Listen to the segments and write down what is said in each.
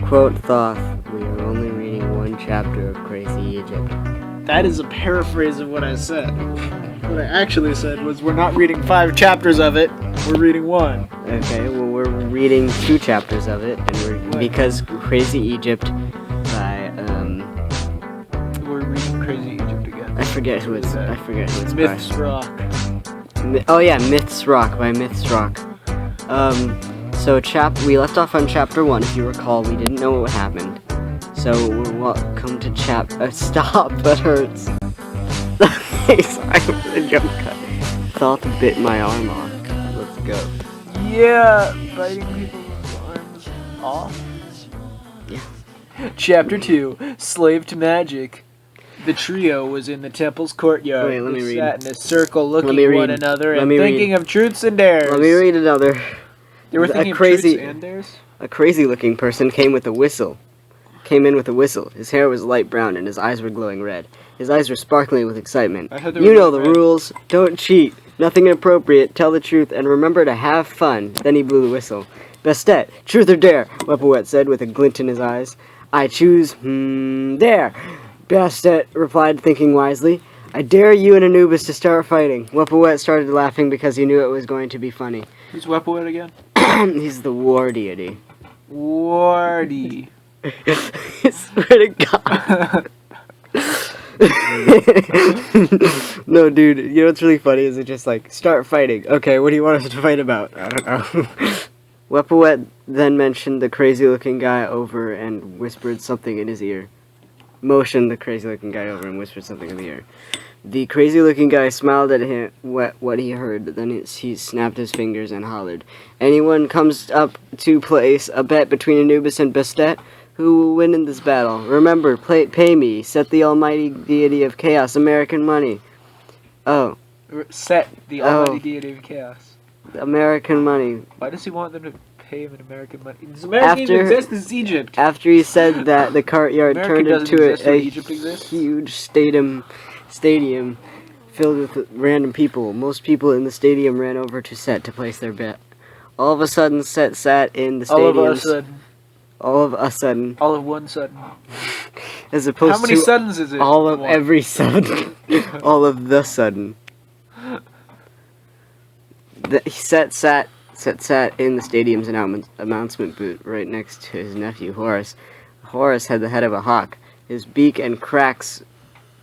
Quote Thoth, we are only reading one chapter of Crazy Egypt. That is a paraphrase of what I said. What I actually said was, we're not reading 5 chapters of it, we're reading 1. Okay, well, we're reading 2 chapters of it, and because Crazy Egypt by, We're reading Crazy Egypt again. I forget who it's Myths by. Rock. Oh yeah, Myths Rock by Myths Rock. So we left off on chapter 1, if you recall. We didn't know what happened. So we're welcome to stop, that hurts. I jump cut. Thought bit my arm off. Let's go. Yeah, biting people's arms off. Yeah. Chapter 2, Slave to Magic. The trio was in the temple's courtyard. Wait, let me read. Sat in a circle looking at one another and thinking of truths and dares. Let me read another. They were thinking of truths and dares? A crazy-looking person came in with a whistle. His hair was light brown and his eyes were glowing red. His eyes were sparkling with excitement. You know the rules. Don't cheat. Nothing inappropriate. Tell the truth and remember to have fun. Then he blew the whistle. Bastet, truth or dare? Wepawet said with a glint in his eyes. I choose, dare. Bastet replied, thinking wisely. I dare you and Anubis to start fighting. Wepawet started laughing because he knew it was going to be funny. Who's Wepawet again? He's the war deity. Wardy. I swear to God. No, dude, you know what's really funny is it just like, start fighting. Okay, what do you want us to fight about? I don't know. Wepawet then mentioned the crazy-looking guy over and whispered something in his ear. Motioned the crazy-looking guy over and whispered something in the ear. The crazy-looking guy smiled at him what he heard, then he snapped his fingers and hollered. Anyone comes up to place a bet between Anubis and Bastet? Who will win in this battle? Remember, pay me. Set the almighty deity of chaos, American money. Oh. Set the almighty deity of chaos. American money. Why does he want them to pay him in American money? Does America even exist? This is Egypt. After he said that, the courtyard turned into a huge stadium filled with random people. Most people in the stadium ran over to Set to place their bet. All of a sudden, Set sat in the stadium. All of one sudden. As opposed to... How many suddens is it? All of every sudden. All of the sudden. Set sat in the stadium's announcement booth right next to his nephew, Horus. Horus had the head of a hawk. His beak had cracks,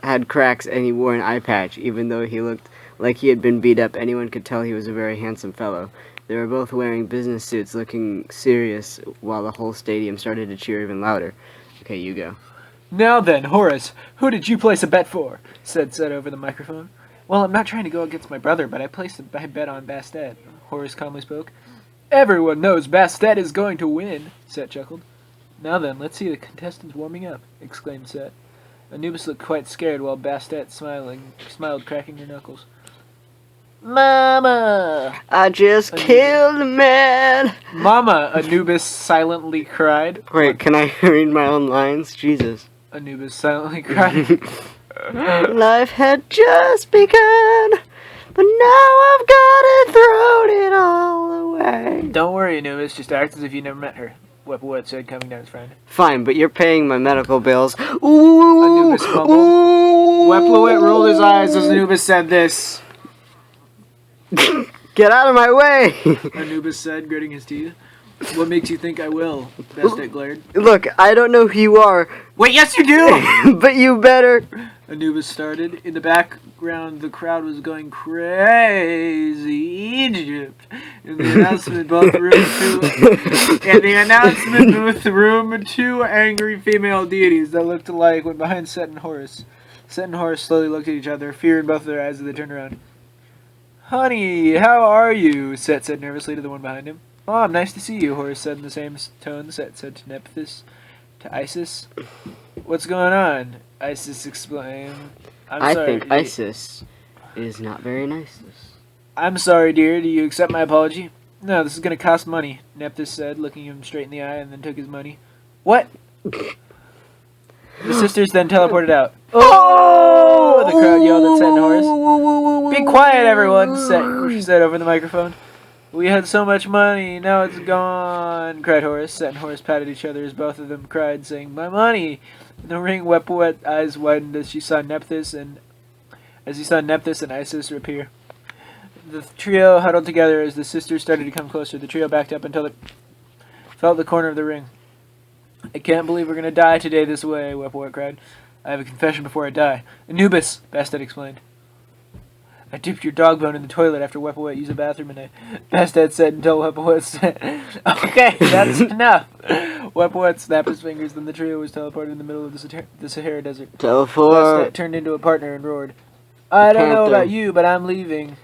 and he wore an eye patch. Even though he looked like he had been beat up, anyone could tell he was a very handsome fellow. They were both wearing business suits, looking serious, while the whole stadium started to cheer even louder. Okay, you go. Now then, Horus, who did you place a bet for? Said over the microphone. Well, I'm not trying to go against my brother, but I placed a bet on Bastet. Horus calmly spoke. Everyone knows Bastet is going to win, Set chuckled. Now then, let's see the contestants warming up, exclaimed Set. Anubis looked quite scared while Bastet smiled, cracking her knuckles. Mama! I just killed a man! Mama! Anubis silently cried. Wait, can I read my own lines? Jesus. Anubis silently cried. Life had just begun, but now I've got it thrown it all away. Don't worry, Anubis. Just act as if you never met her. Wepawet said, coming down his friend. Fine, but you're paying my medical bills. Ooh! Anubis mumbled. Wepawet rolled his eyes as Anubis said this. Get out of my way! Anubis said, gritting his teeth. What makes you think I will? Bastet glared. Look, I don't know who you are. Wait, yes you do! But you better. Anubis started. In the background, the crowd was going crazy Egypt. In the announcement booth, two angry female deities that looked alike went behind Set and Horus. Set and Horus slowly looked at each other, fear in both of their eyes as they turned around. Honey, how are you? Set said nervously to the one behind him. Mom, nice to see you, Horus said in the same tone Set said to Nephthys. To Isis. What's going on? Isis explained. I think Isis is not very nice. I'm sorry, dear. Do you accept my apology? No, this is going to cost money, Nephthys said, looking him straight in the eye, and then took his money. What? The sisters then teleported out. Oh! The crowd yelled at Set and Horus. Be quiet, everyone, she said over the microphone. We had so much money, now it's gone, cried Horace. Set and Horace patted each other as both of them cried, saying, "My money!" In the ring, Wepawet's eyes widened as he saw Nephthys and Isis appear. The trio huddled together as the sisters started to come closer. The trio backed up until it felt the corner of the ring. "I can't believe we're going to die today this way," Wepawet cried. "I have a confession before I die." "Anubis," Bastet explained. "I dipped your dog bone in the toilet after Wepawet used the bathroom and Bastet said until Wepawet said, "Okay, that's enough." Wepawet snapped his fingers, then the trio was teleported in the middle of the Sahara Desert. Teleport. Bastet turned into a partner and roared, "I don't know about you, but I'm leaving."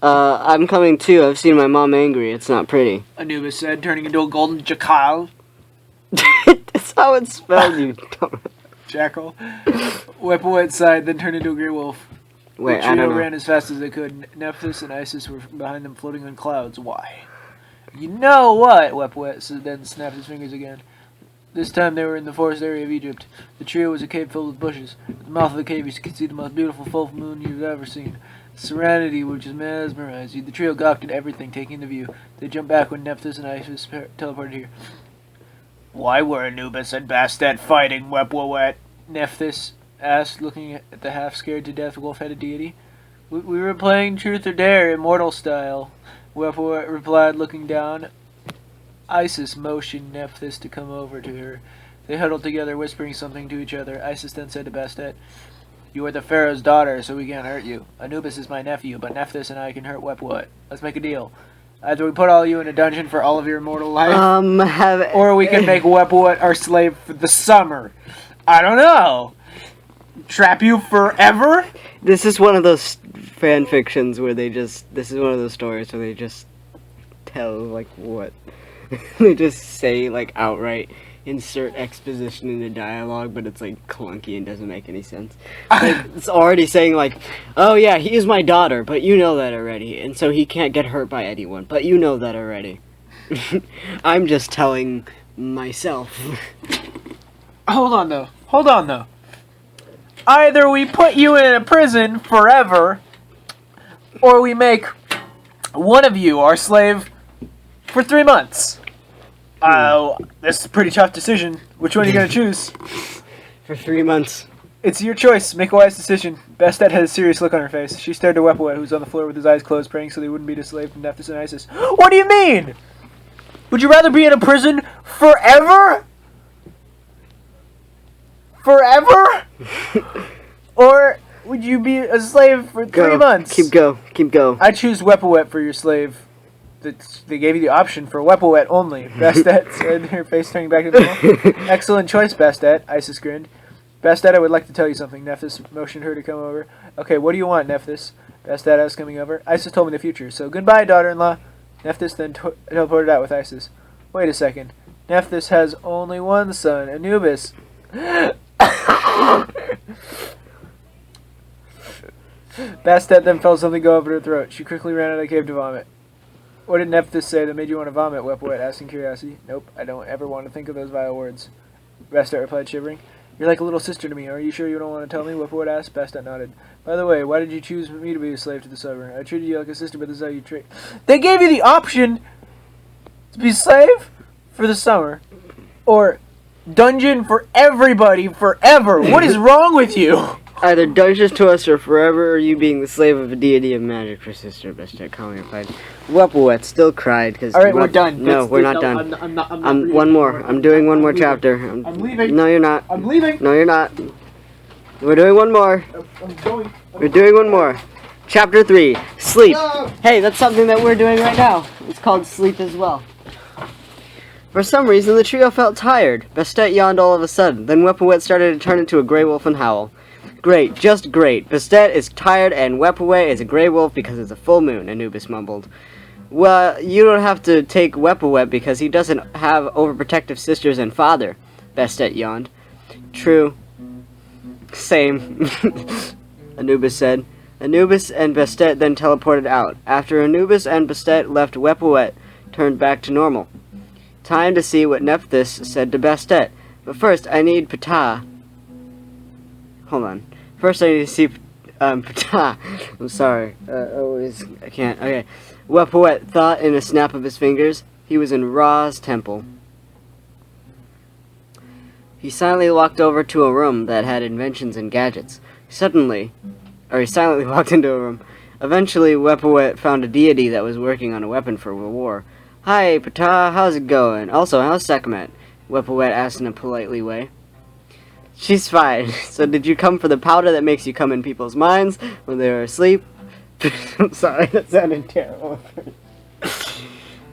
I'm coming too. I've seen my mom angry. It's not pretty. Anubis said, turning into a golden jackal. That's how it's spelled, you dumb. Jackal. Wepawet sighed, then turned into a grey wolf. Wait, The I trio don't know. ran as fast as they could. Nephthys and Isis were behind them, floating on clouds. Why? "You know what?" Wepawet then snapped his fingers again. This time they were in the forest area of Egypt. The trio was a cave filled with bushes. At the mouth of the cave you could see the most beautiful full moon you've ever seen. Serenity which just mesmerized you. The trio gawked at everything, taking the view. They jumped back when Nephthys and Isis teleported here. "Why were Anubis and Bastet fighting, Wepawet?" Nephthys asked, looking at the half-scared-to-death wolf-headed deity. We were playing Truth or Dare, immortal style," Wepawet replied, looking down. Isis motioned Nephthys to come over to her. They huddled together, whispering something to each other. Isis then said to Bastet, "You are the Pharaoh's daughter, so we can't hurt you. Anubis is my nephew, but Nephthys and I can hurt Wepawet. Let's make a deal. Either we put all you in a dungeon for all of your immortal life, or we can make Wepawet our slave for the summer. I don't know. Trap you forever?" This is one of those fan fictions where this is one of those stories where they just tell, like, what? They just say, like, outright, insert exposition into dialogue, but it's, like, clunky and doesn't make any sense. Like, it's already saying, like, "Oh yeah, he is my daughter, but you know that already, and so he can't get hurt by anyone, but you know that already." I'm just telling myself. Hold on, though. Either we put you in a prison forever, or we make one of you our slave for 3 months. This is a pretty tough decision. Which one are you going to choose? For 3 months. It's your choice. Make a wise decision. Bastet had a serious look on her face. She stared to Wepawet, who was on the floor with his eyes closed, praying so they wouldn't be a slave to Nephthys and Isis. "What do you mean? Would you rather be in a prison forever? Forever? Or would you be a slave for 3 months?" Keep go. "I choose Wepawet for your slave." They gave you the option for Wepawet only, Bastet said, her face turning back to normal. "Excellent choice, Bastet," Isis grinned. "Bastet, I would like to tell you something." Nephthys motioned her to come over. "Okay, what do you want, Nephthys?" Bastet asked, coming over. "Isis told me the future, so goodbye, daughter-in-law." Nephthys then teleported out with Isis. "Wait a second. Nephthys has only one son, Anubis." Bastet then felt something go over her throat. She quickly ran out of the cave to vomit. "What did Nephthys say that made you want to vomit?" Wepawet asked in curiosity. "Nope, I don't ever want to think of those vile words," Bastet replied, shivering. "You're like a little sister to me. Are you sure you don't want to tell me?" Wepawet asked. Bastet nodded. "By the way, why did you choose me to be a slave to the summer? I treated you like a sister, but this is how you treat..." They gave you the option to be slave for the summer, or dungeon for everybody forever. What is wrong with you? "Either dungeons to us or forever, or you being the slave of a deity of magic for Sister Bastet calmly replied. Wepawet still cried because. All right, we're done. No, we're not done. I'm not One more. I'm doing one more leaving. chapter. I'm leaving. No, you're not. I'm leaving. No, you're not. We're doing one more. I'm going. We're doing one more. Chapter 3. Sleep. No. Hey, that's something that we're doing right now. It's called sleep as well. For some reason, the trio felt tired. Bastet yawned all of a sudden. Then Wepawet started to turn into a gray wolf and howl. "Great, just great. Bastet is tired and Wepawet is a gray wolf because it's a full moon," Anubis mumbled. "Well, you don't have to take Wepawet because he doesn't have overprotective sisters and father," Bastet yawned. "True. Same," Anubis said. Anubis and Bastet then teleported out. After Anubis and Bastet left, Wepawet turned back to normal. Time to see what Nephthys said to Bastet. But first, I need Ptah. Hold on. First, I need to see I'm sorry. I can't. Okay. Wepawet thought in a snap of his fingers. He was in Ra's temple. He silently walked over to a room that had inventions and gadgets. He silently walked into a room. Eventually, Wepawet found a deity that was working on a weapon for war. Hi, Ptah, how's it going? Also, how's Sekhmet? Wepawet asked in a politely way. She's fine. So did you come for the powder that makes you come in people's minds when they were asleep? I'm sorry, that sounded terrible.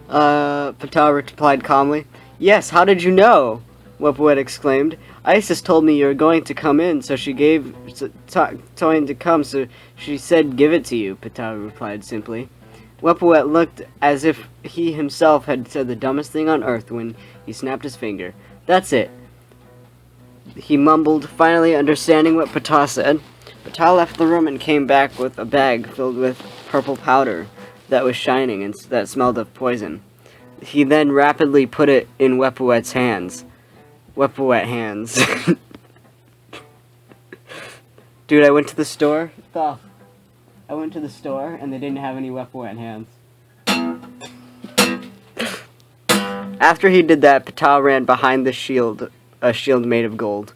Ptah replied calmly. Yes, how did you know? Wepawet exclaimed. Isis told me you were going to come in, so she told to come, so she said give it to you, Ptah replied simply. Wepawet looked as if he himself had said the dumbest thing on earth when he snapped his finger. That's it, he mumbled, finally understanding what Ptah said. Ptah left the room and came back with a bag filled with purple powder that was shining and that smelled of poison. He then rapidly put it in Wepawet's hands. Wepawet hands. Dude, I went to the store. I went to the store and they didn't have any Wepawet hands. After he did that, Ptah ran behind the shield, a shield made of gold.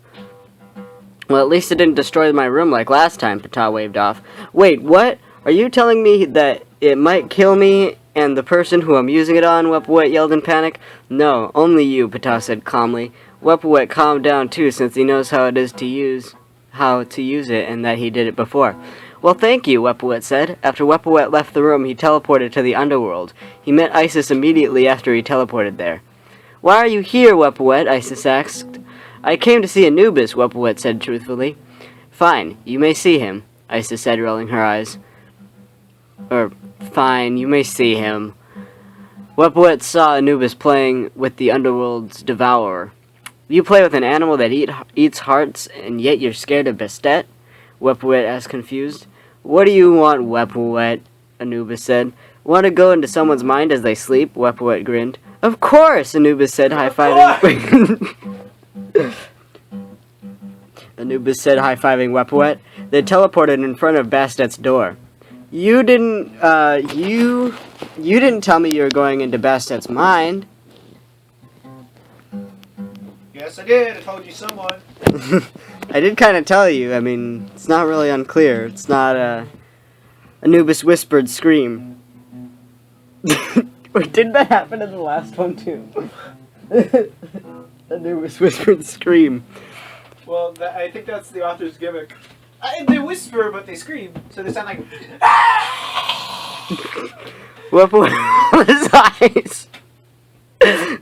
Well, at least it didn't destroy my room like last time, Ptah waved off. Wait, what? Are you telling me that it might kill me and the person who I'm using it on? Wepawet yelled in panic. No, only you, Ptah said calmly. Wepawet calmed down too, since he knows how to use it and that he did it before. Well, thank you, Wepawet said. After Wepawet left the room, he teleported to the underworld. He met Isis immediately after he teleported there. Why are you here, Wepawet? Isis asked. I came to see Anubis, Wepawet said truthfully. Fine, you may see him, Isis said, rolling her eyes. Fine, you may see him. Wepawet saw Anubis playing with the underworld's devourer. You play with an animal that eats hearts, and yet you're scared of Bastet? Wepawet asked, confused. What do you want, Wepawet? Anubis said. Want to go into someone's mind as they sleep? Wepawet grinned. Of course, Anubis said, high-fiving. Anubis said, high-fiving Wepawet. They teleported in front of Bastet's door. You didn't tell me you were going into Bastet's mind. Yes, I did. I told you someone. I did kind of tell you. I mean, it's not really unclear. It's not Anubis whispered scream. Wait, didn't that happen in the last one too? Anubis whispered scream. Well, I think that's the author's gimmick. They whisper, but they scream, so they sound like. Wepawet his eyes.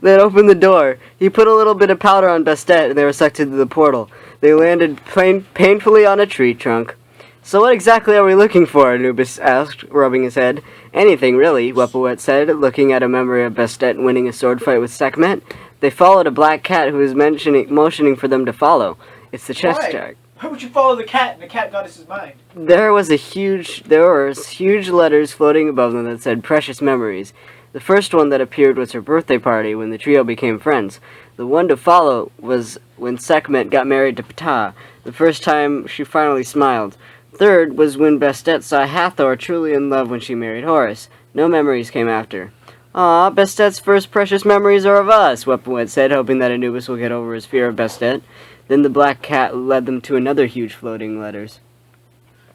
Then opened the door. He put a little bit of powder on Bastet, and they were sucked into the portal. They landed painfully on a tree trunk. So what exactly are we looking for? Anubis asked, rubbing his head. Anything, really, Wepawet said, looking at a memory of Bastet winning a sword fight with Sekhmet. They followed a black cat who was motioning for them to follow. It's the chest jack. Why would you follow the cat in the cat goddess's mind? There were huge letters floating above them that said precious memories. The first one that appeared was her birthday party when the trio became friends. The one to follow was when Sekhmet got married to Ptah, the first time she finally smiled. Third was when Bastet saw Hathor truly in love when she married Horus. No memories came after. Aw, Bastet's first precious memories are of us, Wepawet said, hoping that Anubis will get over his fear of Bastet. Then the black cat led them to another huge floating letters.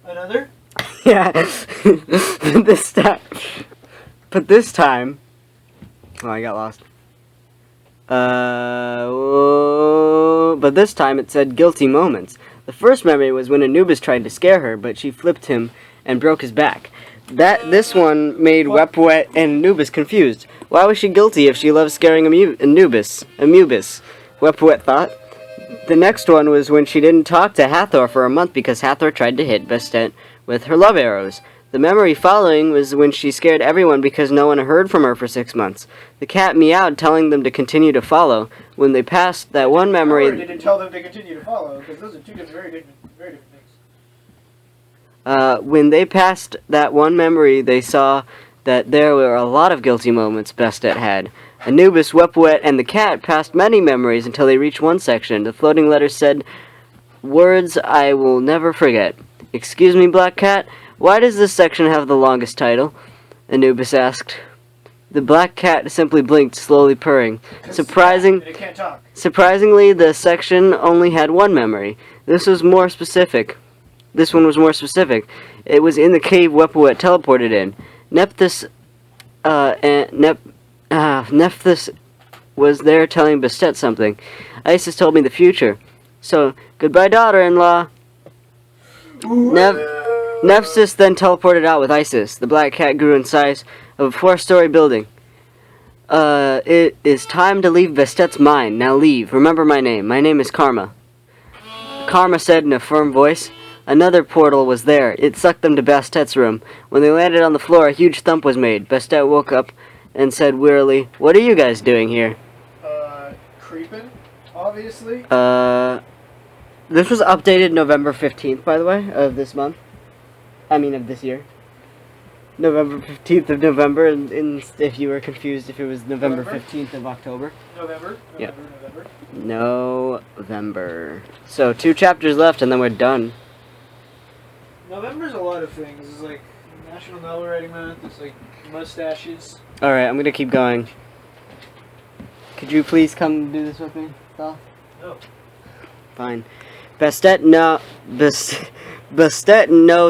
Another? Yeah. But this time... Oh, I got lost. But this time it said guilty moments. The first memory was when Anubis tried to scare her, but she flipped him and broke his back. This one made Wepawet and Anubis confused. Why was she guilty if she loved scaring Anubis? Wepawet thought. The next one was when she didn't talk to Hathor for a month because Hathor tried to hit Bastet with her love arrows. The memory following was when she scared everyone because no one heard from her for 6 months. The cat meowed, telling them to continue to follow. When they passed that one memory... Or didn't tell them to continue to follow, because those are two very different things. When they passed that one memory, they saw that there were a lot of guilty moments Bastet had. Anubis, Wepawet, and the cat passed many memories until they reached one section. The floating letters said, "Words I will never forget." Excuse me, Black Cat, why does this section have the longest title? Anubis asked. The Black Cat simply blinked, slowly purring. It can't talk. Surprisingly, the section only had one memory. This one was more specific. It was in the cave Wepawet teleported in. Nephthys was there telling Bastet something. Isis told me the future. So, goodbye, daughter-in-law. Nephthys then teleported out with Isis. The Black Cat grew in size of a 4-story building. It is time to leave Bastet's mind. Now leave. Remember my name. My name is Karma. Karma said in a firm voice. Another portal was there. It sucked them to Bastet's room. When they landed on the floor, a huge thump was made. Bastet woke up and said wearily, "What are you guys doing here?" Creeping, obviously. This was updated November 15th, by the way, of this month. Of this year. November 15th of November, and if you were confused if it was November 15th of October. November. November. So 2 chapters left and then we're done. November's a lot of things. It's like National Novel Writing Month. It's like mustaches. Alright, I'm gonna keep going. Could you please come do this with me, Thal? No. Fine. Bastet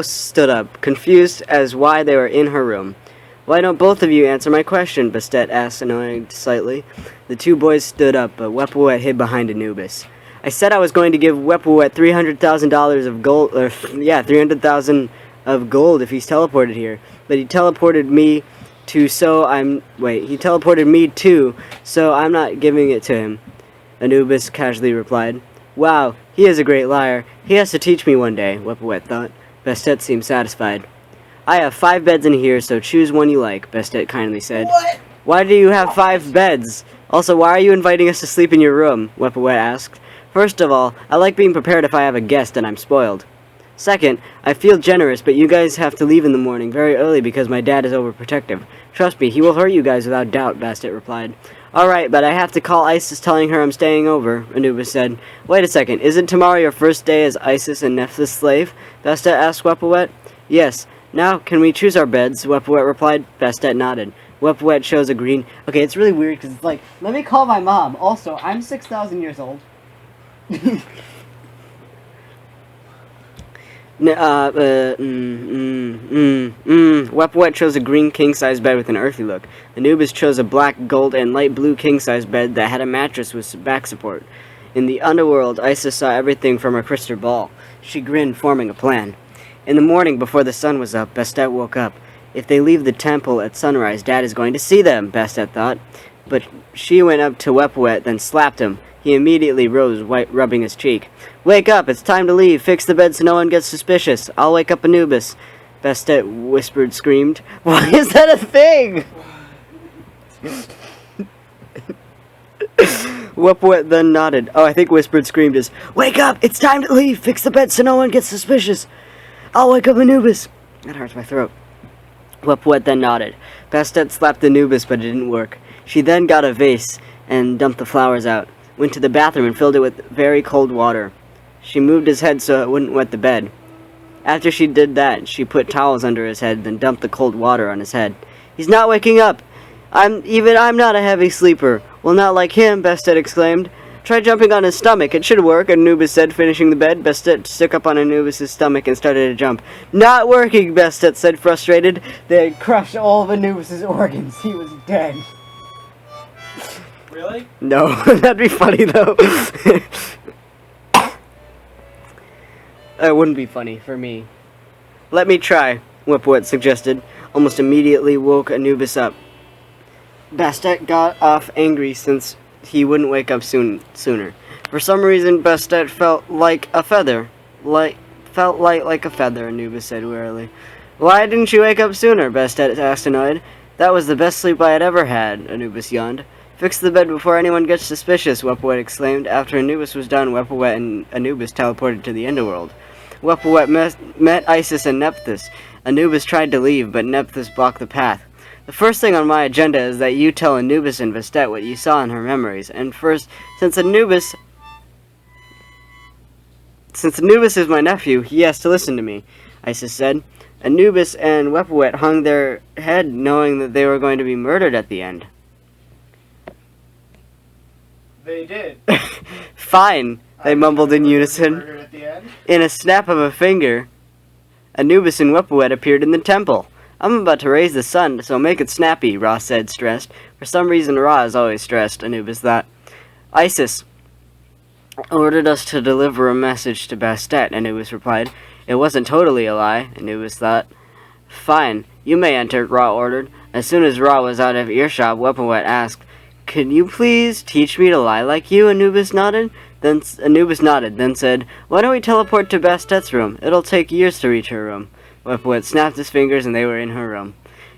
stood up, confused as why they were in her room. Why don't both of you answer my question? Bastet asked, annoyed slightly. The 2 boys stood up, but Wepawet hid behind Anubis. I said I was going to give Wepawet $300,000 of gold, 300,000 of gold if he's teleported here. But he teleported me too, so I'm not giving it to him. Anubis casually replied. Wow, he is a great liar. He has to teach me one day, Wepawet thought. Bastet seemed satisfied. I have 5 beds in here, so choose one you like, Bastet kindly said. What? Why do you have 5 beds? Also, why are you inviting us to sleep in your room? Wepawet asked. First of all, I like being prepared if I have a guest and I'm spoiled. Second, I feel generous, but you guys have to leave in the morning very early because my dad is overprotective. Trust me, he will hurt you guys without doubt, Bastet replied. Alright, but I have to call Isis telling her I'm staying over, Anubis said. Wait a second, isn't tomorrow your first day as Isis and Nephthys' slave? Bastet asked Wepawet. Yes. Now, can we choose our beds? Wepawet replied. Bastet nodded. Wepawet chose a green... Okay, it's really weird because it's like, let me call my mom. Also, I'm 6,000 years old. Wepawet chose a green king-size bed with an earthy look. Anubis chose a black, gold, and light blue king-size bed that had a mattress with back support. In the underworld, Isis saw everything from her crystal ball. She grinned, forming a plan. In the morning, before the sun was up, Bastet woke up. If they leave the temple at sunrise, Dad is going to see them, Bastet thought. But she went up to Wepawet, then slapped him. He immediately rose, rubbing his cheek. Wake up, it's time to leave. Fix the bed so no one gets suspicious. I'll wake up Anubis. Bastet whispered, screamed. Why is that a thing? Wepawet then nodded. Oh, I think whispered screamed is, wake up, it's time to leave. Fix the bed so no one gets suspicious. I'll wake up Anubis. That hurts my throat. Wepawet then nodded. Bastet slapped Anubis, but it didn't work. She then got a vase and dumped the flowers out. Went to the bathroom and filled it with very cold water. She moved his head so it wouldn't wet the bed. After she did that, she put towels under his head, then dumped the cold water on his head. He's not waking up! I'm not a heavy sleeper. Well, not like him, Bastet exclaimed. Try jumping on his stomach, it should work, Anubis said, finishing the bed. Bastet stuck up on Anubis' stomach and started to jump. Not working, Bastet said, frustrated. They had crushed all of Anubis' organs. He was dead. Really? No, that'd be funny though. It wouldn't be funny for me. Let me try, Wepawet suggested. Almost immediately woke Anubis up. Bastet got off angry since he wouldn't wake up sooner. For some reason, Bastet felt like a feather. Felt light like a feather, Anubis said wearily. Why didn't you wake up sooner? Bastet asked, annoyed. That was the best sleep I had ever had, Anubis yawned. Fix the bed before anyone gets suspicious, Wepawet exclaimed. After Anubis was done, Wepawet and Anubis teleported to the underworld. Wepawet met Isis and Nephthys. Anubis tried to leave, but Nephthys blocked the path. The first thing on my agenda is that you tell Anubis and Bastet what you saw in her memories. And first, since Anubis Since Anubis is my nephew, he has to listen to me, Isis said. Anubis and Wepawet hung their head knowing that they were going to be murdered at the end. They did. Fine, they mumbled in unison. Murdered at the end. In a snap of a finger, Anubis and Wepawet appeared in the temple. I'm about to raise the sun, so make it snappy, Ra said, stressed. For some reason, Ra is always stressed, Anubis thought. Isis ordered us to deliver a message to Bastet, Anubis replied. It wasn't totally a lie, Anubis thought. Fine, you may enter, Ra ordered. As soon as Ra was out of earshot, Wepawet asked, Can you please teach me to lie like you? Anubis nodded, then said, Why don't we teleport to Bastet's room? It'll take years to reach her room. Wepawet snapped his fingers and they were in her room.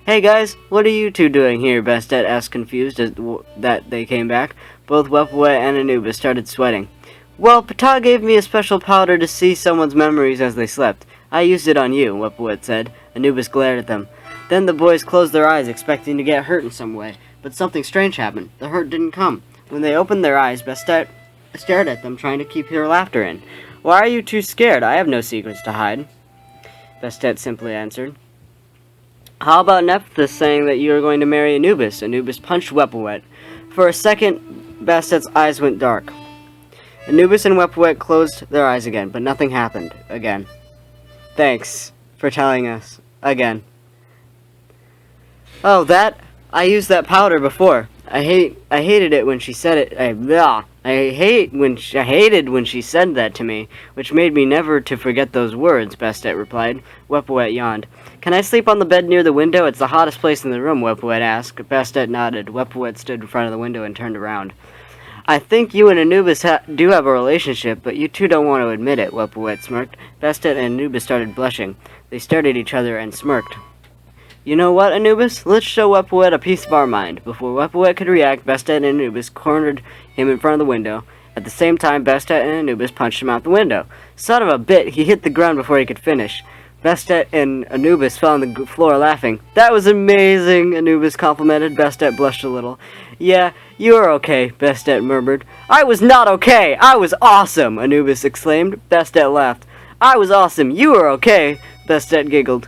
Hey guys, what are you two doing here? Bastet asked, confused that they came back. Both Wepawet and Anubis started sweating. Well, Ptah gave me a special powder to see someone's memories as they slept. I used it on you, Wepawet said. Anubis glared at them. Then the boys closed their eyes, expecting to get hurt in some way. But something strange happened. The hurt didn't come. When they opened their eyes, Bastet stared at them, trying to keep her laughter in. Why are you too scared? I have no secrets to hide. Bastet simply answered. How about Nephthys saying that you are going to marry Anubis? Anubis punched Wepawet. For a second, Bastet's eyes went dark. Anubis and Wepawet closed their eyes again, but nothing happened. Again. Thanks for telling us. Again. Oh, I used that powder before. I hated it when she said it. I hated when she said that to me, which made me never to forget those words, Bastet replied. Wepawet yawned. Can I sleep on the bed near the window? It's the hottest place in the room, Wepawet asked. Bastet nodded. Wepawet stood in front of the window and turned around. I think you and Anubis do have a relationship, but you two don't want to admit it, Wepawet smirked. Bastet and Anubis started blushing. They stared at each other and smirked. You know what, Anubis? Let's show Wepawet a piece of our mind. Before Wepawet could react, Bastet and Anubis cornered him in front of the window. At the same time, Bastet and Anubis punched him out the window. Son of a bit, he hit the ground before he could finish. Bastet and Anubis fell on the floor laughing. That was amazing, Anubis complimented. Bastet blushed a little. Yeah, you are okay, Bastet murmured. I was not okay! I was awesome! Anubis exclaimed. Bastet laughed. I was awesome! You are okay! Bastet giggled.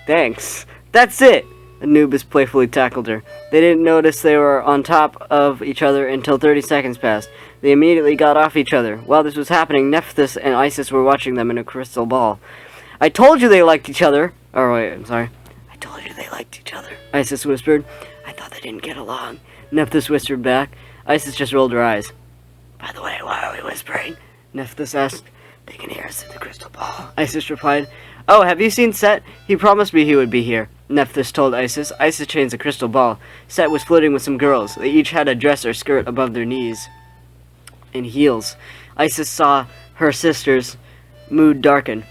Thanks. That's it! Anubis playfully tackled her. They didn't notice they were on top of each other until 30 seconds passed. They immediately got off each other. While this was happening, Nephthys and Isis were watching them in a crystal ball. I told you they liked each other! Oh, wait, I'm sorry. I told you they liked each other, Isis whispered. I thought they didn't get along. Nephthys whispered back. Isis just rolled her eyes. By the way, why are we whispering? Nephthys asked. They can hear us through the crystal ball, Isis replied. Oh, have you seen Set? He promised me he would be here, Nephthys told Isis. Isis changed the crystal ball. Set was flirting with some girls. They each had a dress or skirt above their knees and heels. Isis saw her sister's mood darken.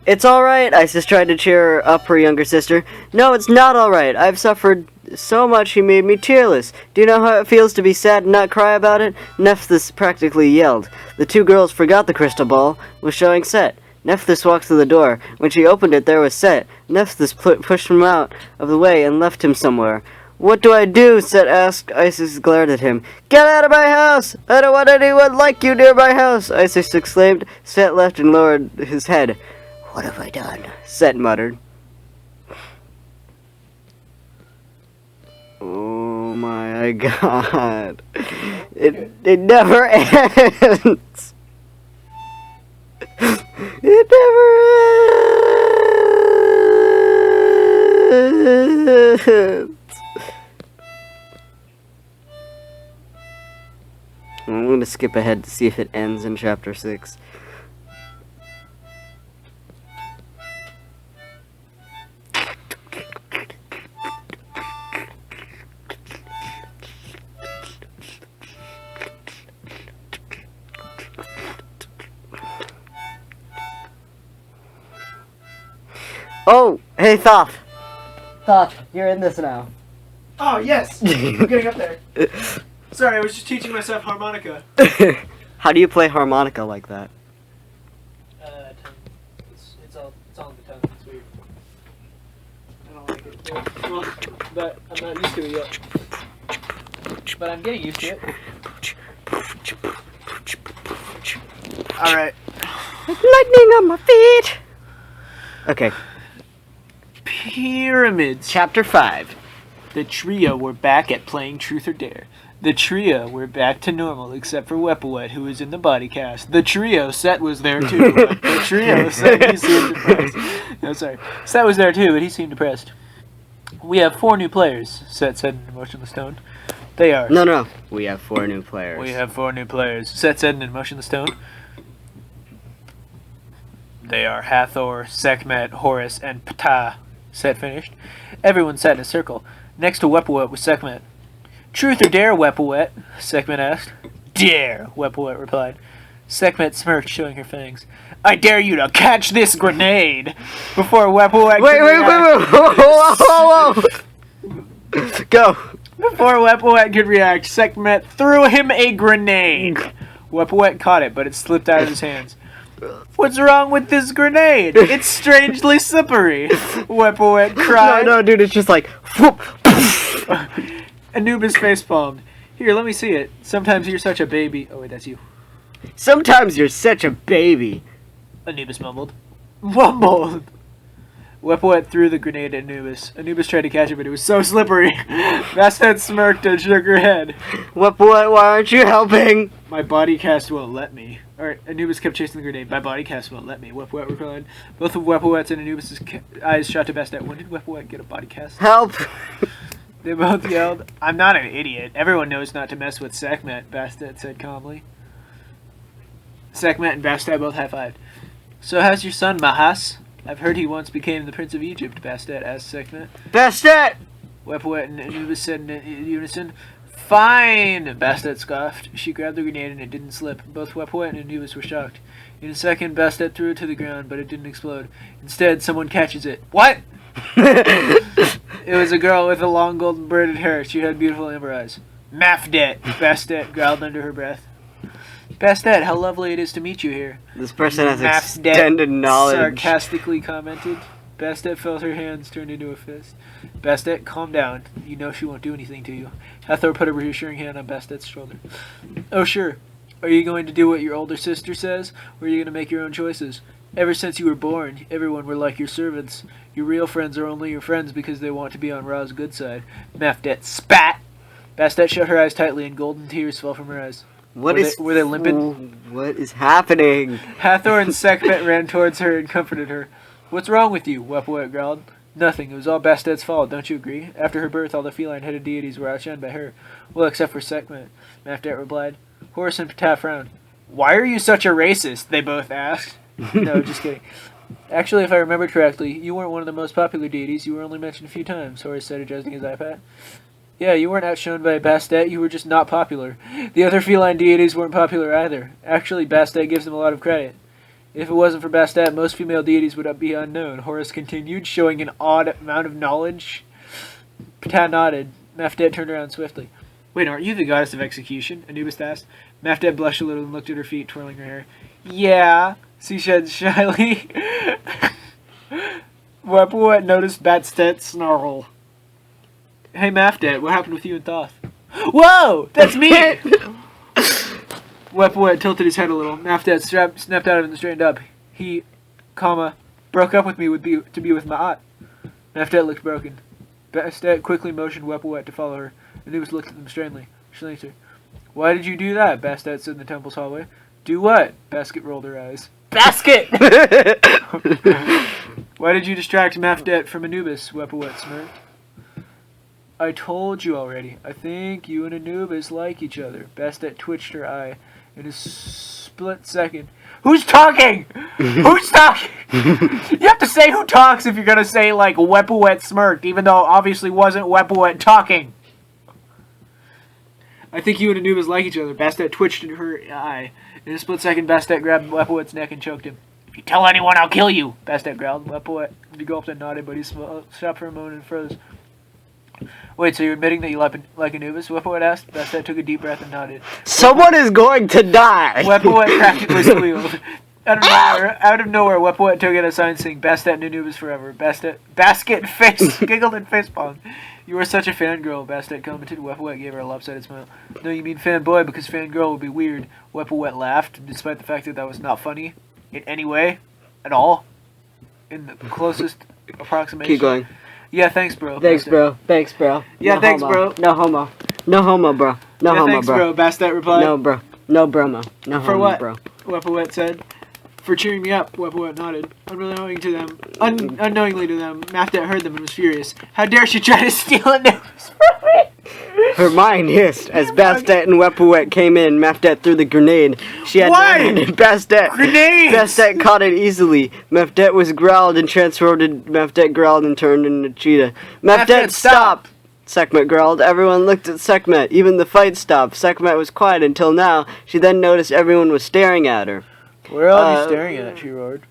It's alright, Isis tried to cheer up her younger sister. No, it's not alright. I've suffered so much he made me tearless. Do you know how it feels to be sad and not cry about it? Nephthys practically yelled. The two girls forgot the crystal ball was showing Set. Nephthys walked to the door. When she opened it, there was Set. Nephthys pushed him out of the way and left him somewhere. What do I do? Set asked. Isis glared at him. Get out of my house! I don't want anyone like you near my house! Isis exclaimed. Set left and lowered his head. What have I done? Set muttered. Oh my god. It never ends. It never ends. I'm going to skip ahead to see if it ends in chapter 6. Oh, hey Thoth. Thoth, you're in this now. Oh, yes! I'm getting up there. Sorry, I was just teaching myself harmonica. How do you play harmonica like that? Tongue. It's all in the tongue. It's weird. I don't like it. Well, but I'm not used to it yet. But I'm getting used to it. Alright. Like lightning on my feet. Okay. Pyramids. Chapter 5. The trio were back at playing Truth or Dare. The trio were back to normal, except for Wepawet, who was in the body cast. The trio, Set was there too. The trio, Set, he seemed depressed. No, sorry. Set was there too, but he seemed depressed. We have 4 new players, Set said in Motionless Tone. They are. No. We have 4 new players. We have 4 new players, Set said in Motionless Tone. They are Hathor, Sekhmet, Horus, and Ptah. Set finished. Everyone sat in a circle. Next to Wepawet was Sekhmet. Truth or dare, Wepawet? Sekhmet asked. Dare, Wepawet replied. Sekhmet smirked, showing her fangs. I dare you to catch this grenade! Before Wepawet Wait. Whoa. Go. Before Wepawet could react, Sekhmet threw him a grenade. Wepawet caught it, but it slipped out of his hands. What's wrong with this grenade? It's strangely slippery, Wepawet cried. No, dude, it's just like... whoop. Anubis facepalmed. Here, let me see it. Sometimes you're such a baby. Oh, wait, that's you. Sometimes you're such a baby. Anubis mumbled. Mumbled! Wepawet threw the grenade at Anubis. Anubis tried to catch it, but it was so slippery. Bastet smirked and shook her head. Wepawet, why aren't you helping? My body cast won't let me. Alright, Anubis kept chasing the grenade. My body cast won't let me. Wepawet replied. Both of Wepawet's and Anubis' eyes shot to Bastet. When did Wepawet get a body cast? Help! They both yelled. I'm not an idiot. Everyone knows not to mess with Sekhmet, Bastet said calmly. Sekhmet and Bastet both high-fived. So how's your son, Mahas? I've heard he once became the Prince of Egypt, Bastet asked Sekhmet. Bastet! Wepawet and Anubis said in unison. Fine! Bastet scoffed. She grabbed the grenade and it didn't slip. Both Wepawet and Anubis were shocked. In a second, Bastet threw it to the ground, but it didn't explode. Instead, someone catches it. What? It was a girl with a long golden braided hair. She had beautiful amber eyes. Mafdet! Bastet growled under her breath. Bastet, how lovely it is to meet you here. This person has Mafdet extended knowledge. sarcastically commented. Bastet felt her hands turn into a fist. Bastet, calm down. You know she won't do anything to you. Hathor put a reassuring hand on Bastet's shoulder. Oh, sure. Are you going to do what your older sister says, or are you going to make your own choices? Ever since you were born, everyone were like your servants. Your real friends are only your friends because they want to be on Ra's good side. Mafdet spat! Bastet shut her eyes tightly and golden tears fell from her eyes. Were they limpid? What is happening? Hathor and Sekhmet ran towards her and comforted her. What's wrong with you? Wepawet growled. Nothing. It was all Bastet's fault, don't you agree? After her birth, all the feline-headed deities were outshined by her. Well, except for Sekhmet, Mafdet replied. Horus and Ptah frowned. Why are you such a racist? They both asked. No, just kidding. Actually, if I remember correctly, you weren't one of the most popular deities. You were only mentioned a few times, Horus said, adjusting his iPad. Yeah, you weren't outshone by Bastet. You were just not popular. The other feline deities weren't popular either. Actually, Bastet gives them a lot of credit. If it wasn't for Bastet, most female deities would be unknown, Horus continued, showing an odd amount of knowledge. Ptah nodded. Mafdet turned around swiftly. Wait, aren't you the goddess of execution? Anubis asked. Mafdet blushed a little and looked at her feet, twirling her hair. Yeah, she said shyly. Wepawet noticed Bastet snarl. Hey, Mafdet, what happened with you and Thoth? Whoa! That's me! Wepawet tilted his head a little. Mafdet snapped out of it and straightened up. He, broke up with me to be with Ma'at. Mafdet looked broken. Bastet quickly motioned Wepawet to follow her. Anubis looked at them strangely. She linked her. Why did you do that? Bastet said in the temple's hallway. Do what? Basket rolled her eyes. Basket! Why did you distract Mafdet from Anubis? Wepawet smirked. I told you already. I think you and Anubis like each other. Bastet twitched her eye. In a split second. Who's talking? Who's talking? You have to say who talks if you're going to say, like, Wepawet smirked, even though it obviously wasn't Wepawet talking. I think you and Anubis like each other. Bastet twitched in her eye. In a split second, Bastet grabbed Wepawet's neck and choked him. If you tell anyone, I'll kill you, Bastet growled. Wepawet gulped and nodded, but he stopped for a moment and froze. Wait, so you're admitting that you like Anubis? Wepawet asked. Bastet took a deep breath and nodded. Someone is going to die! Wepawet practically squealed. Out of nowhere, Wepawet took out a sign saying, Bastet and Anubis forever. Basket face giggled and facepalmed. You are such a fangirl, Bastet commented. Wepawet gave her a lopsided smile. No, you mean fanboy, because fangirl would be weird. Wepawet laughed, despite the fact that was not funny. in any way at all? In the closest approximation? Keep going. Yeah, thanks, bro. Thanks, bro. Thanks, bro. Yeah, no thanks, homo. bro. No homo. No homo, bro. No yeah, homo, thanks, bro. Bastet replied. No, bro. No bromo. No For homo, what? bro. Weppawet said. For cheering me up, Weppawet nodded. Unknowingly to them, Mafdet heard them and was furious. How dare she try to steal a news from me? Her mind hissed as Bastet and Weppawet came in. Mafdet threw the grenade. She had Bastet. Grenades! Bastet caught it easily. Mafdet was growled and transformed. Mafdet growled and turned into cheetah. Mafdet, stop! Sekhmet growled. Everyone looked at Sekhmet. Even the fight stopped. Sekhmet was quiet until now. She then noticed everyone was staring at her. What are all you staring at? She roared.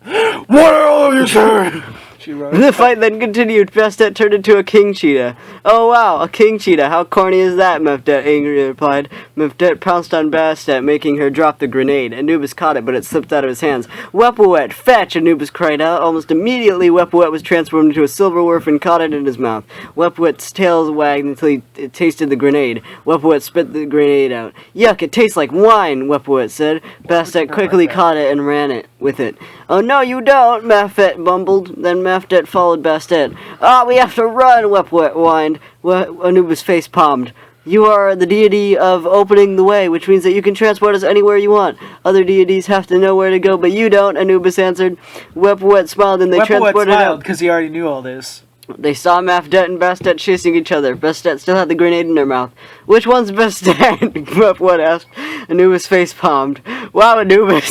What are all of you staring? She roared. The fight then continued. Bastet turned into a king cheetah. Oh wow, a king cheetah. How corny is that? Mafdet angrily replied. Mafdet pounced on Bastet, making her drop the grenade. Anubis caught it, but it slipped out of his hands. Weppawet, fetch! Anubis cried out. Almost immediately, Weppawet was transformed into a silver wolf and caught it in his mouth. Weppawet's tail wagged until it tasted the grenade. Weppawet spit the grenade out. Yuck, it tastes like wine, Weppawet said. Bastet quickly caught it and ran it with it. Oh no, you don't, Mafdet mumbled. Then Mafdet followed Bastet. Ah, we have to run, Weppawet whined. Anubis face palmed. You are the deity of opening the way, which means that you can transport us anywhere you want. Other deities have to know where to go, but you don't, Anubis answered. Weppawet smiled and they transported out. Because he already knew all this. They saw Mafdet and Bastet chasing each other. Bastet still had the grenade in her mouth. Which one's Bastet? Weppawet asked. Anubis face palmed. Wow, Anubis.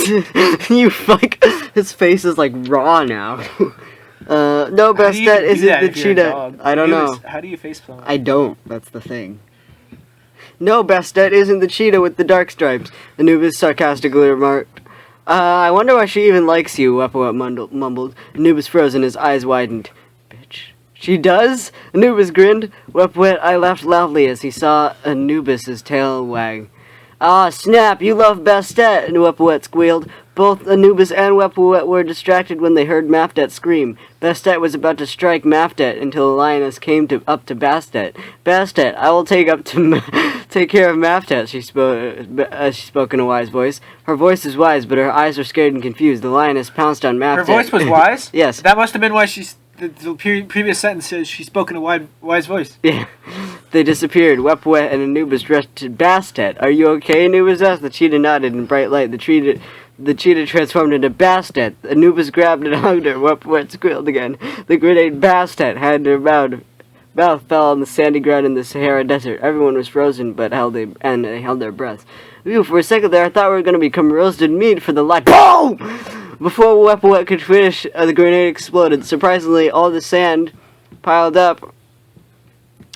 His face is like raw now. No, Bastet isn't the cheetah. I don't know. How do you facepalm? I don't. That's the thing. No, Bastet isn't the cheetah with the dark stripes. Anubis sarcastically remarked. I wonder why she even likes you, Weppawet mumbled. Anubis froze and his eyes widened. Bitch. She does? Anubis grinned. Weppawet laughed loudly as he saw Anubis's tail wag. Ah, snap, you love Bastet, Weppawet squealed. Both Anubis and Weppawet were distracted when they heard Mafdet scream. Bastet was about to strike Mafdet until the lioness came up to Bastet. Bastet, I will take care of Mafdet, she spoke in a wise voice. Her voice is wise, but her eyes are scared and confused. The lioness pounced on Mafdet. Her voice was wise? Yes. That must have been why the previous sentence says she spoke in a wise voice. Yeah. They disappeared. Weppawet and Anubis rushed to Bastet. Are you okay? Anubis asked. The cheetah nodded in bright light. The cheetah transformed into Bastet. Anubis grabbed and hugged her. Weppawet squealed again. The grenade Bastet had her mouth fell on the sandy ground in the Sahara Desert. Everyone was frozen, but they held their breaths. Ooh, for a second there, I thought we were going to become roasted meat for the light. Boom! Before Weppawet could finish, the grenade exploded. Surprisingly, all the sand piled up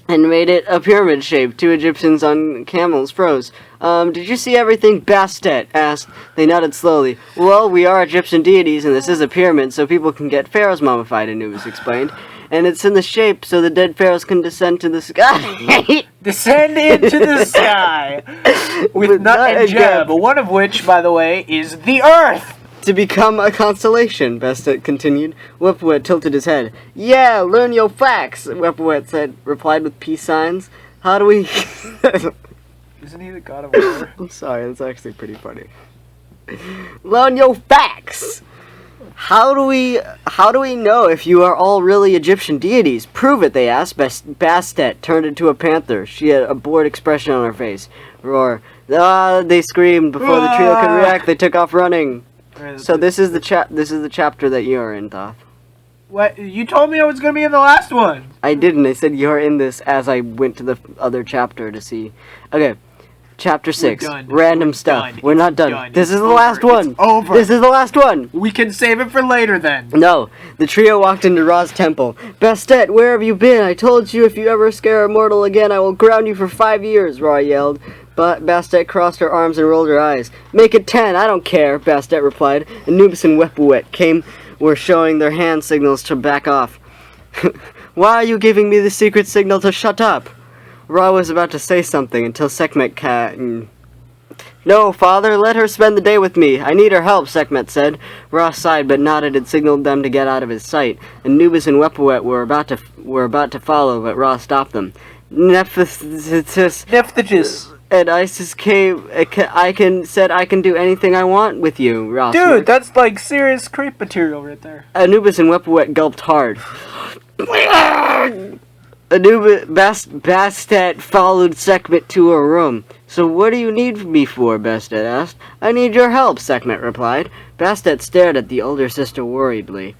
and made it a pyramid shape. Two Egyptians on camels froze. Did you see everything? Bastet asked. They nodded slowly. Well, we are Egyptian deities, and this is a pyramid, so people can get pharaohs mummified, Anubis explained. And it's in the shape so the dead pharaohs can descend to the sky. Descend into the sky! With Nut and Jeb, one of which, by the way, is the Earth! To become a constellation, Bastet continued. Weppawet tilted his head. Yeah, learn your facts, Weppawet replied with peace signs. How do we... Isn't he the god of war? I'm sorry, that's actually pretty funny. Learn your facts! How do we know if you are all really Egyptian deities? Prove it, they asked. Bastet turned into a panther. She had a bored expression on her face. Roar. Ah, they screamed. Before the trio could react, they took off running. So this is the chapter that you are in, Thoth. What? You told me I was going to be in the last one. I didn't. I said you're in this as I went to the other chapter to see. Okay. Chapter 6. Random stuff. We're not done. This is the last one. It's over. This is the last one. We can save it for later then. No. The trio walked into Ra's temple. Bastet, where have you been? I told you if you ever scare a mortal again, I will ground you for 5 years, Ra yelled. But Bastet crossed her arms and rolled her eyes. Make it 10, I don't care, Bastet replied. Anubis and Weppawet were showing their hand signals to back off. Why are you giving me the secret signal to shut up? Ra was about to say something until Sekhmet No, father, let her spend the day with me. I need her help, Sekhmet said. Ra sighed but nodded and signaled them to get out of his sight. Anubis and Weppawet were about to follow, but Ra stopped them. Nephthys And ISIS came. Said I can do anything I want with you, Ross. Dude, that's like serious creep material right there. Anubis and Wepawet gulped hard. Bastet followed Sekhmet to her room. So what do you need me for? Bastet asked. I need your help, Sekhmet replied. Bastet stared at the older sister worriedly.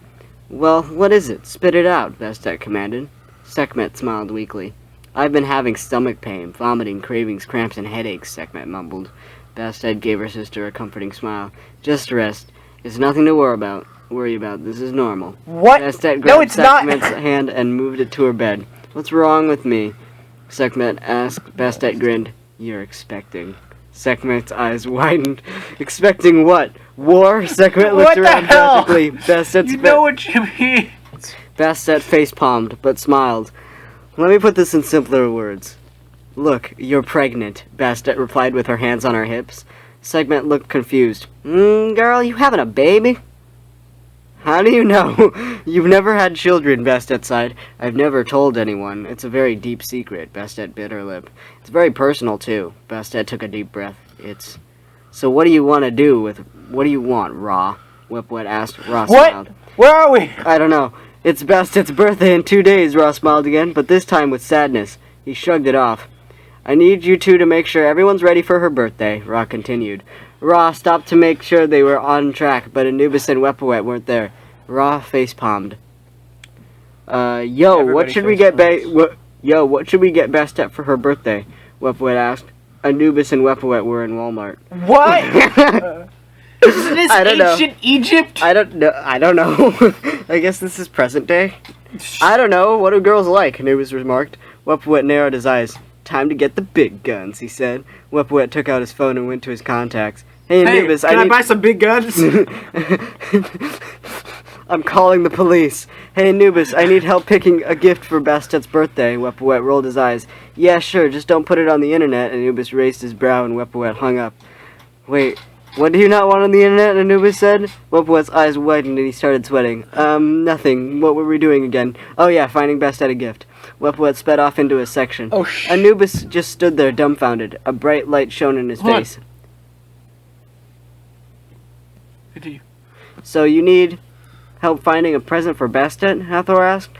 Well, what is it? Spit it out, Bastet commanded. Sekhmet smiled weakly. I've been having stomach pain, vomiting, cravings, cramps, and headaches, Sekhmet mumbled. Bastet gave her sister a comforting smile. Just rest. It's nothing to worry about. This is normal. What? Bastet No, grabbed it's not. Sekhmet's hand and moved it to her bed. What's wrong with me? Sekhmet asked. Bastet grinned. You're expecting. Sekhmet's eyes widened. Expecting what? War? Sekhmet looked What the around hell? practically. Bastet's You know what you mean. Bastet face-palmed, but smiled. Let me put this in simpler words. Look, you're pregnant, Bastet replied with her hands on her hips. Sekhmet looked confused. Girl, you having a baby? How do you know? You've never had children, Bastet sighed. I've never told anyone. It's a very deep secret, Bastet bit her lip. It's very personal, too. Bastet took a deep breath. So what do you want to do with... What do you want, Ra? Wepawet asked. Ra smiled. Where are we? I don't know. It's Bastet's birthday in 2 days, Ra smiled again, but this time with sadness. He shrugged it off. I need you two to make sure everyone's ready for her birthday, Ra continued. Ra stopped to make sure they were on track, but Anubis and Wepawet weren't there. Ra face-palmed. What should we get Bastet for her birthday? Wepawet asked. Anubis and Wepawet were in Walmart. What? Isn't this ancient Egypt? I don't know. I guess this is present day. I don't know. What do girls like? Anubis remarked. Wepawet narrowed his eyes. Time to get the big guns, he said. Wepawet took out his phone and went to his contacts. Hey, Anubis, can I buy some big guns? I'm calling the police. Hey, Anubis, I need help picking a gift for Bastet's birthday. Wepawet rolled his eyes. Yeah, sure, just don't put it on the internet. Anubis raised his brow and Wepawet hung up. Wait, what do you not want on the internet? Anubis said. Wepawet's eyes widened and he started sweating. Nothing. What were we doing again? Oh yeah, finding Bastet a gift. Wepawet sped off into his section. Oh, Anubis just stood there dumbfounded. A bright light shone in his face. Continue. So you need help finding a present for Bastet? Hathor asked.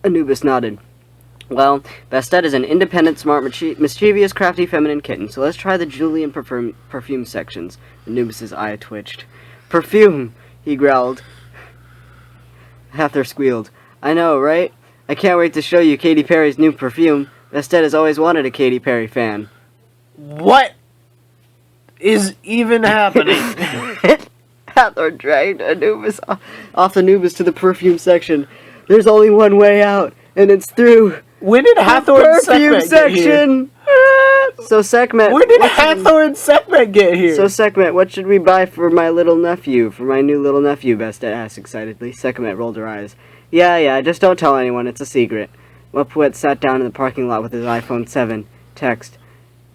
Anubis nodded. Well, Bastet is an independent, smart, mischievous, crafty, feminine kitten, so let's try the jewelry and perfume sections. Anubis's eye twitched. Perfume, he growled. Hathor squealed. I know, right? I can't wait to show you Katy Perry's new perfume. Bastet has always wanted a Katy Perry fan. What is even happening? Hathor dragged Anubis off Anubis to the perfume section. There's only one way out, and it's through When did Hathor and perfume Sekhmet get here? section. So Sekhmet. When did Hathor and Sekhmet get here? So Sekhmet, what should we buy for my little nephew? For my new little nephew? Bastet asked excitedly. Sekhmet rolled her eyes. Yeah, just don't tell anyone. It's a secret. Wepawet sat down in the parking lot with his iPhone 7. Text.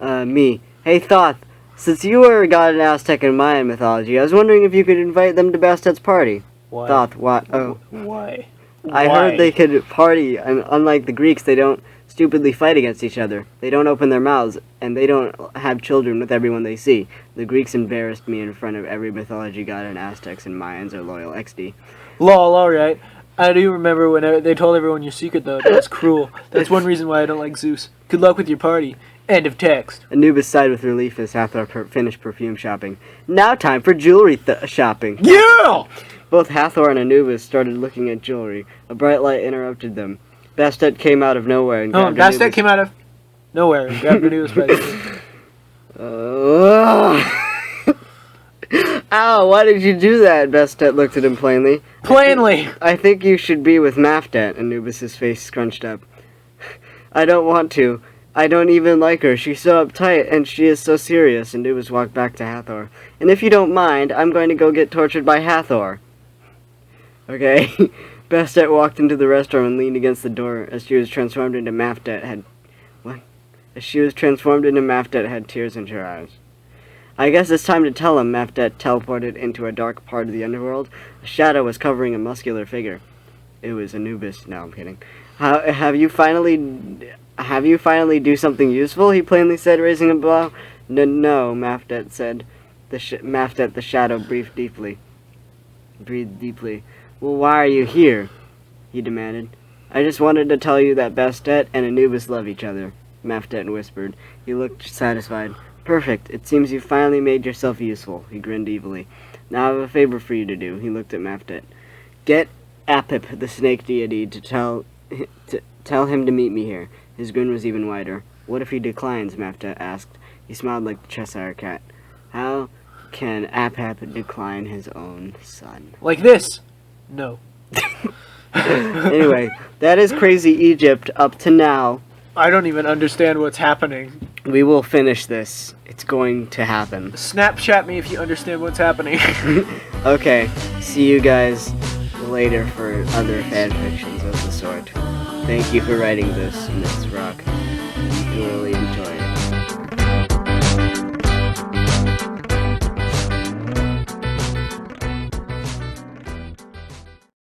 Me. Hey, Thoth. Since you were a god in Aztec and Mayan mythology, I was wondering if you could invite them to Bastet's party. Why? Thoth, what? Oh. Why? I heard they could party, and unlike the Greeks, they don't stupidly fight against each other. They don't open their mouths, and they don't have children with everyone they see. The Greeks embarrassed me in front of every mythology god, and Aztecs and Mayans are loyal XD. Lol, alright. I do remember when they told everyone your secret, though. That's cruel. That's one reason why I don't like Zeus. Good luck with your party. End of text. Anubis sighed with relief as Hathor finished perfume shopping. Now time for jewelry shopping. Yeah! Both Hathor and Anubis started looking at jewelry. A bright light interrupted them. Bastet came out of nowhere and grabbed Bastet Anubis. came out of nowhere and grabbed Anubis by the ear. Ow, why did you do that? Bastet looked at him plainly. Plainly! I think you should be with Mafdet. Anubis' face scrunched up. I don't want to. I don't even like her. She's so uptight, and she is so serious. Anubis walked back to Hathor. And if you don't mind, I'm going to go get tortured by Hathor. Okay. Bastet walked into the restaurant and leaned against the door as she was transformed into Mafdet had... What? As she was transformed into Mafdet had tears in her eyes. I guess it's time to tell him. Mafdet teleported into a dark part of the underworld. A shadow was covering a muscular figure. It was Anubis. No, I'm kidding. Have you finally Have you finally do something useful? He plainly said, raising a brow. No, Mafdet said. Mafdet the shadow breathed deeply. Well, why are you here? He demanded. I just wanted to tell you that Bastet and Anubis love each other, Mafdet whispered. He looked satisfied. Perfect. It seems you finally made yourself useful. He grinned evilly. Now I have a favor for you to do. He looked at Mafdet. Get Apip, the snake deity, to tell him to meet me here. His grin was even wider. What if he declines? Mafdet asked. He smiled like the Cheshire cat. How can Apip decline his own son? Like this. No. Anyway, that is Crazy Egypt up to now. I don't even understand what's happening. We will finish this. It's going to happen. Snapchat me if you understand what's happening. Okay, see you guys later for other fan fictions of the sort. Thank you for writing this, Miss Rock. We thoroughly enjoyed